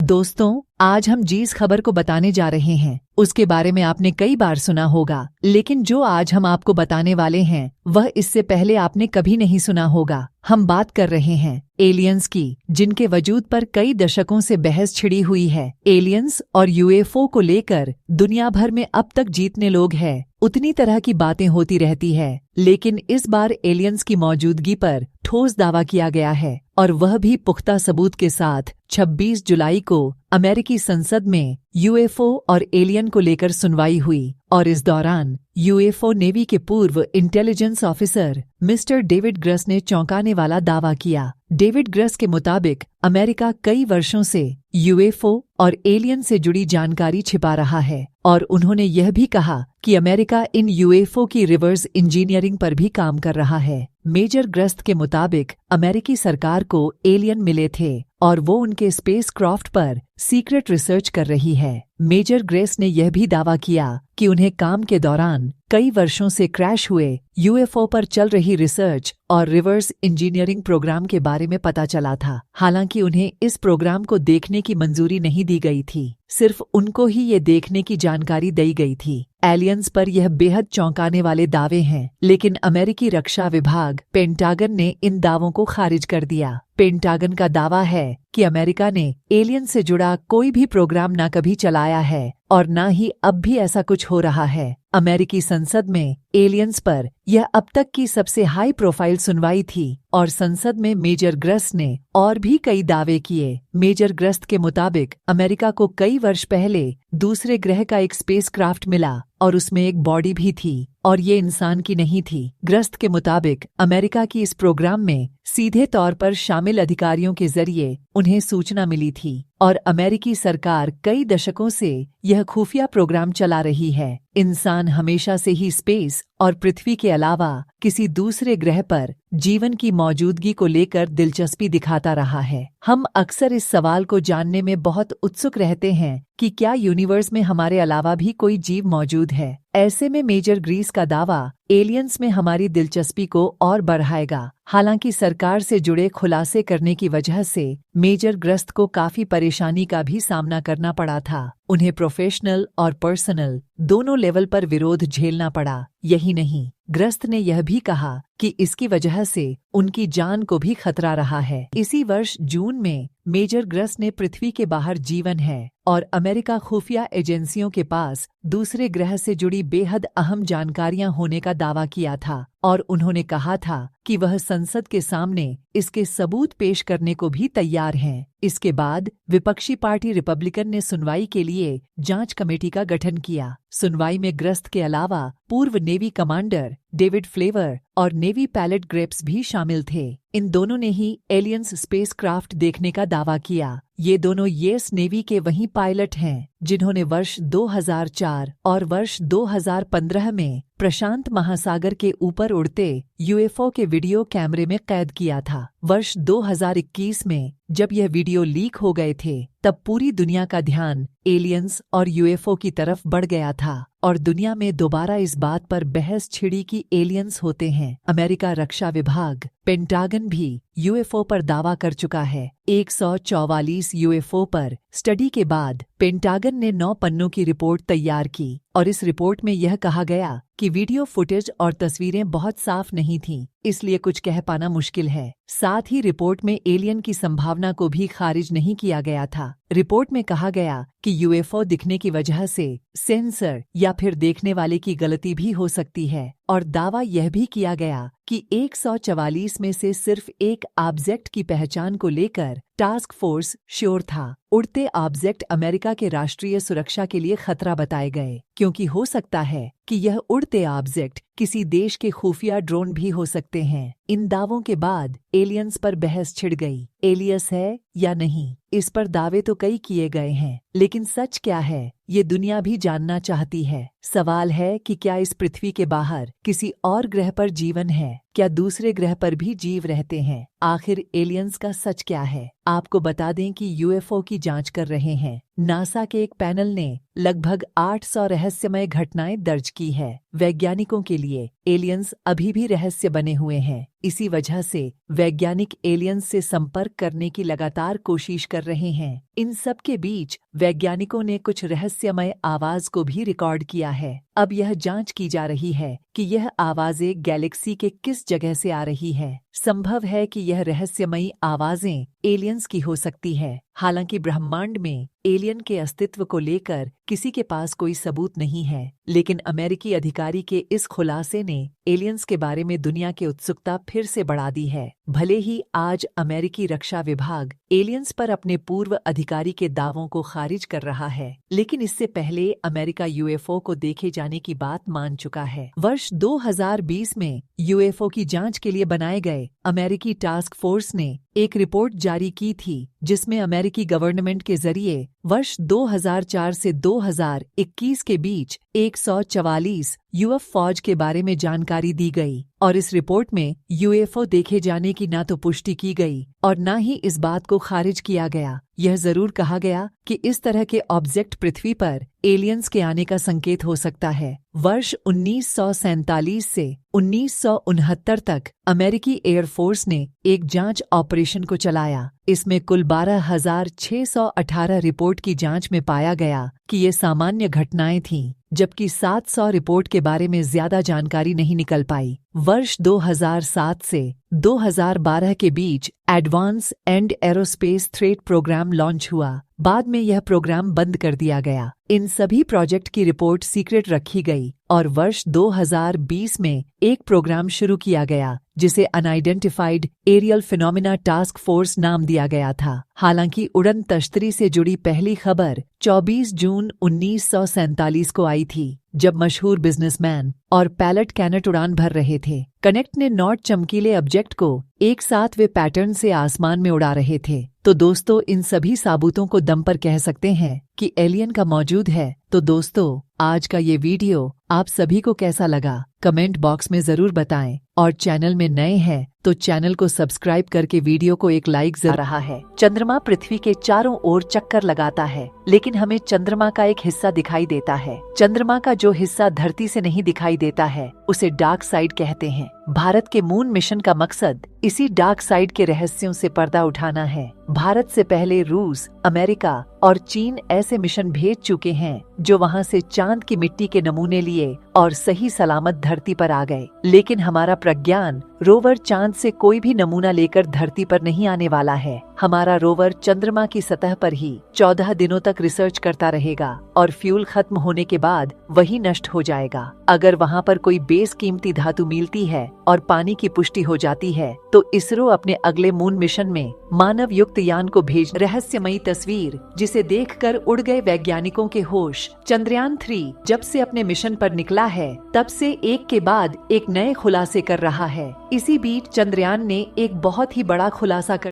दोस्तों, आज हम जिस खबर को बताने जा रहे हैं उसके बारे में आपने कई बार सुना होगा, लेकिन जो आज हम आपको बताने वाले हैं वह इससे पहले आपने कभी नहीं सुना होगा। हम बात कर रहे हैं एलियंस की, जिनके वजूद पर कई दशकों से बहस छिड़ी हुई है। एलियंस और यूएफओ को लेकर दुनिया भर में अब तक जितने लोग हैं उतनी तरह की बातें होती रहती है, लेकिन इस बार एलियंस की मौजूदगी पर ठोस दावा किया गया है, और वह भी पुख्ता सबूत के साथ। 26 जुलाई को अमेरिकी संसद में यूएफओ और एलियन को लेकर सुनवाई हुई, और इस दौरान यूएफओ नेवी के पूर्व intelligence officer mister David gross ने चौंकाने वाला दावा किया। डेविड ग्रस के मुताबिक अमेरिका कई वर्षों से यूएफओ और एलियन से जुड़ी जानकारी छिपा रहा है, और उन्होंने यह भी कहा कि अमेरिका इन यूएफओ की रिवर्स इंजीनियरिंग पर भी काम कर रहा है। मेजर ग्रस्त के मुताबिक अमेरिकी सरकार को एलियन मिले थे और वो उनके स्पेसक्राफ्ट पर सीक्रेट रिसर्च कर रही है। मेजर ग्रेस ने यह भी दावा किया कि उन्हें काम के दौरान कई वर्षों से क्रैश हुए यूएफओ पर चल रही रिसर्च और रिवर्स इंजीनियरिंग प्रोग्राम के बारे में पता चला था। हालांकि उन्हें इस प्रोग्राम को देखने की मंजूरी नहीं दी गई थी, सिर्फ उनको ही ये देखने की जानकारी दी गई थी। एलियंस पर यह बेहद चौंकाने वाले दावे हैं, लेकिन अमेरिकी रक्षा विभाग पेंटागन ने इन दावों को खारिज कर दिया। पेंटागन का दावा है कि अमेरिका ने एलियन से जुड़ा कोई भी प्रोग्राम न कभी चलाया है और न ही अब भी ऐसा कुछ हो रहा है। अमेरिकी संसद में एलियंस पर यह अब तक की सबसे हाई प्रोफाइल सुनवाई थी, और संसद में मेजर ग्रस्ट ने और भी कई दावे किए। मेजर ग्रस्त के मुताबिक अमेरिका को कई वर्ष पहले दूसरे ग्रह का एक स्पेसक्राफ्ट मिला और उसमें एक बॉडी भी थी, और ये इंसान की नहीं थी। ग्रस्त के मुताबिक अमेरिका की इस प्रोग्राम में सीधे तौर पर शामिल अधिकारियों के जरिए उन्हें सूचना मिली थी, और अमेरिकी सरकार कई दशकों से यह खुफिया प्रोग्राम चला रही है। इंसान हमेशा से ही स्पेस और पृथ्वी के अलावा किसी दूसरे ग्रह पर जीवन की मौजूदगी को लेकर दिलचस्पी दिखाता रहा है। हम अक्सर इस सवाल को जानने में बहुत उत्सुक रहते हैं कि क्या यूनिवर्स में हमारे अलावा भी कोई जीव मौजूद है। ऐसे में मेजर ग्रीस का दावा एलियंस में हमारी दिलचस्पी को और बढ़ाएगा। हालांकि सरकार से जुड़े खुलासे करने की वजह से मेजर ग्रस्त को काफी परेशानी का भी सामना करना पड़ा था। उन्हें प्रोफेशनल और पर्सनल दोनों लेवल पर विरोध झेलना पड़ा। यही नहीं, ग्रस्त ने यह भी कहा कि इसकी वजह से उनकी जान को भी खतरा रहा है। इसी वर्ष जून में मेजर ग्रस्त ने पृथ्वी के बाहर जीवन है और अमेरिका खुफिया एजेंसियों के पास दूसरे ग्रह से जुड़ी बेहद अहम जानकारियां होने का दावा किया था, और उन्होंने कहा था कि वह संसद के सामने इसके सबूत पेश करने को भी तैयार हैं। इसके बाद विपक्षी पार्टी रिपब्लिकन ने सुनवाई के लिए जांच कमेटी का गठन किया। सुनवाई में ग्रस्त के अलावा पूर्व नेवी कमांडर डेविड फ्लेवर और नेवी पायलट ग्रेप्स भी शामिल थे। इन दोनों ने ही एलियंस स्पेसक्राफ्ट देखने का दावा किया। ये दोनों यूएस नेवी के वही पायलट हैं जिन्होंने वर्ष 2004 और वर्ष 2015 में प्रशांत महासागर के ऊपर उड़ते यूएफओ के वीडियो कैमरे में कैद किया था। वर्ष 2021 में जब यह वीडियो लीक हो गए थे, तब पूरी दुनिया का ध्यान एलियंस और यूएफओ की तरफ बढ़ गया था, और दुनिया में दोबारा इस बात पर बहस छिड़ी कि एलियंस होते हैं। अमेरिका रक्षा विभाग पेंटागन भी यूएफओ पर दावा कर चुका है। 144 यूएफओ पर स्टडी के बाद पेंटागन ने 9 पन्नों की रिपोर्ट तैयार की, और इस रिपोर्ट में यह कहा गया कि वीडियो फुटेज और तस्वीरें बहुत साफ नहीं थीं, इसलिए कुछ कह पाना मुश्किल है। साथ ही रिपोर्ट में एलियन की संभावना को भी खारिज नहीं किया गया था। रिपोर्ट में कहा गया कि यूएफओ दिखने की वजह से सेंसर या फिर देखने वाले की गलती भी हो सकती है, और दावा यह भी किया गया कि 144 में से सिर्फ एक ऑब्जेक्ट की पहचान को लेकर टास्क फोर्स श्योर था। उड़ते ऑब्जेक्ट अमेरिका के राष्ट्रीय सुरक्षा के लिए खतरा बताए गए, क्योंकि हो सकता है कि यह उड़ते ऑब्जेक्ट किसी देश के खुफिया ड्रोन भी हो सकते हैं। इन दावों के बाद एलियंस पर बहस छिड़ गई। एलियंस है या नहीं, इस पर दावे तो कई किए गए हैं, लेकिन सच क्या है ये दुनिया भी जानना चाहती है। सवाल है कि क्या इस पृथ्वी के बाहर किसी और ग्रह पर जीवन है? क्या दूसरे ग्रह पर भी जीव रहते हैं? आखिर एलियंस का सच क्या है? आपको बता दें कि यूएफओ की जांच कर रहे हैं नासा के एक पैनल ने लगभग 800 रहस्यमय घटनाएं दर्ज की है। वैज्ञानिकों के लिए एलियंस अभी भी रहस्य बने हुए हैं। इसी वजह से वैज्ञानिक एलियंस से संपर्क करने की लगातार कोशिश कर रहे हैं। इन सब के बीच वैज्ञानिकों ने कुछ रहस्यमय आवाज को भी रिकॉर्ड किया है। अब यह जांच की जा रही है कि यह आवाजें गैलेक्सी के किस जगह से आ रही है। संभव है कि यह रहस्यमयी आवाजें एलियंस की हो सकती है। हालांकि ब्रह्मांड में एलियन के अस्तित्व को लेकर किसी के पास कोई सबूत नहीं है, लेकिन अमेरिकी अधिकारी के इस खुलासे ने एलियंस के बारे में दुनिया की उत्सुकता फिर से बढ़ा दी है। भले ही आज अमेरिकी रक्षा विभाग एलियंस पर अपने पूर्व अधिकारी के दावों को खारिज कर रहा है, लेकिन इससे पहले अमेरिका यूएफओ को देखे जाने की बात मान चुका है। वर्ष 2020 में यूएफओ की जांच के लिए बनाए गए अमेरिकी टास्क फोर्स ने एक रिपोर्ट जारी की थी, जिसमें अमेरिकी गवर्नमेंट के जरिए वर्ष 2004 से 2021 के बीच 144 यूएफ फौज के बारे में जानकारी दी गई। और इस रिपोर्ट में यूएफओ देखे जाने की ना तो पुष्टि की गई और ना ही इस बात को खारिज किया गया। यह जरूर कहा गया कि इस तरह के ऑब्जेक्ट पृथ्वी पर एलियंस के आने का संकेत हो सकता है। वर्ष 1947 से 1969 तक अमेरिकी एयरफोर्स ने एक जांच ऑपरेशन को चलाया। इसमें कुल 12,618 रिपोर्ट की जांच में पाया गया कि ये सामान्य घटनाएं थीं, जबकि 700 रिपोर्ट के बारे में ज्यादा जानकारी नहीं निकल पाई। वर्ष 2007 से 2012 के बीच advance and aerospace threat programme launch हुआ। बाद में यह प्रोग्राम बंद कर दिया गया। इन सभी प्रोजेक्ट की रिपोर्ट सीक्रेट रखी गई और वर्ष 2020 में एक प्रोग्राम शुरू किया गया, जिसे unidentified aerial phenomena task force नाम दिया गया था। हालांकि उड़न तश्तरी से जुड़ी पहली खबर 24 जून 1947 को आई थी, जब मशहूर बिजनेसमैन और पैलेट कैनेट उड़ान भर रहे थे। कनेक्ट ने नॉट चमकीले ऑब्जेक्ट को एक साथ वे पैटर्न से आसमान में उड़ा रहे थे। तो दोस्तों, इन सभी साबूतों को दम पर कह सकते हैं कि एलियन का मौजूद है। तो दोस्तों, आज का ये वीडियो आप सभी को कैसा लगा कमेंट बॉक्स में जरूर बताएं, और चैनल में नए हैं तो चैनल को सब्सक्राइब करके वीडियो को एक लाइक जरूर। रहा है चंद्रमा पृथ्वी के चारों ओर चक्कर लगाता है, लेकिन हमें चंद्रमा का एक हिस्सा दिखाई देता है। चंद्रमा का जो हिस्सा धरती से नहीं दिखाई देता है उसे डार्क साइड कहते हैं। भारत के मून मिशन का मकसद इसी डार्क साइड के रहस्यों से पर्दा उठाना है। भारत से पहले रूस, अमेरिका और चीन ऐसे मिशन भेज चुके हैं जो वहां से चांद की मिट्टी के नमूने लिए और सही सलामत धरती पर आ गए। लेकिन हमारा प्रज्ञान रोवर चांद से कोई भी नमूना लेकर धरती पर नहीं आने वाला है। हमारा रोवर चंद्रमा की सतह पर ही 14 दिनों तक रिसर्च करता रहेगा और फ्यूल खत्म होने के बाद वही नष्ट हो जाएगा। अगर वहाँ पर कोई बेशकीमती धातु मिलती है और पानी की पुष्टि हो जाती है तो इसरो अपने अगले मून मिशन में मानव युक्त यान को भेज। रहस्यमयी तस्वीर जिसे देखकर उड़ गए वैज्ञानिकों के होश। चंद्रयान 3 जब से अपने मिशन पर निकला है तब से एक के बाद एक नए खुलासे कर रहा है। इसी बीच चंद्रयान ने एक बहुत ही बड़ा खुलासा कर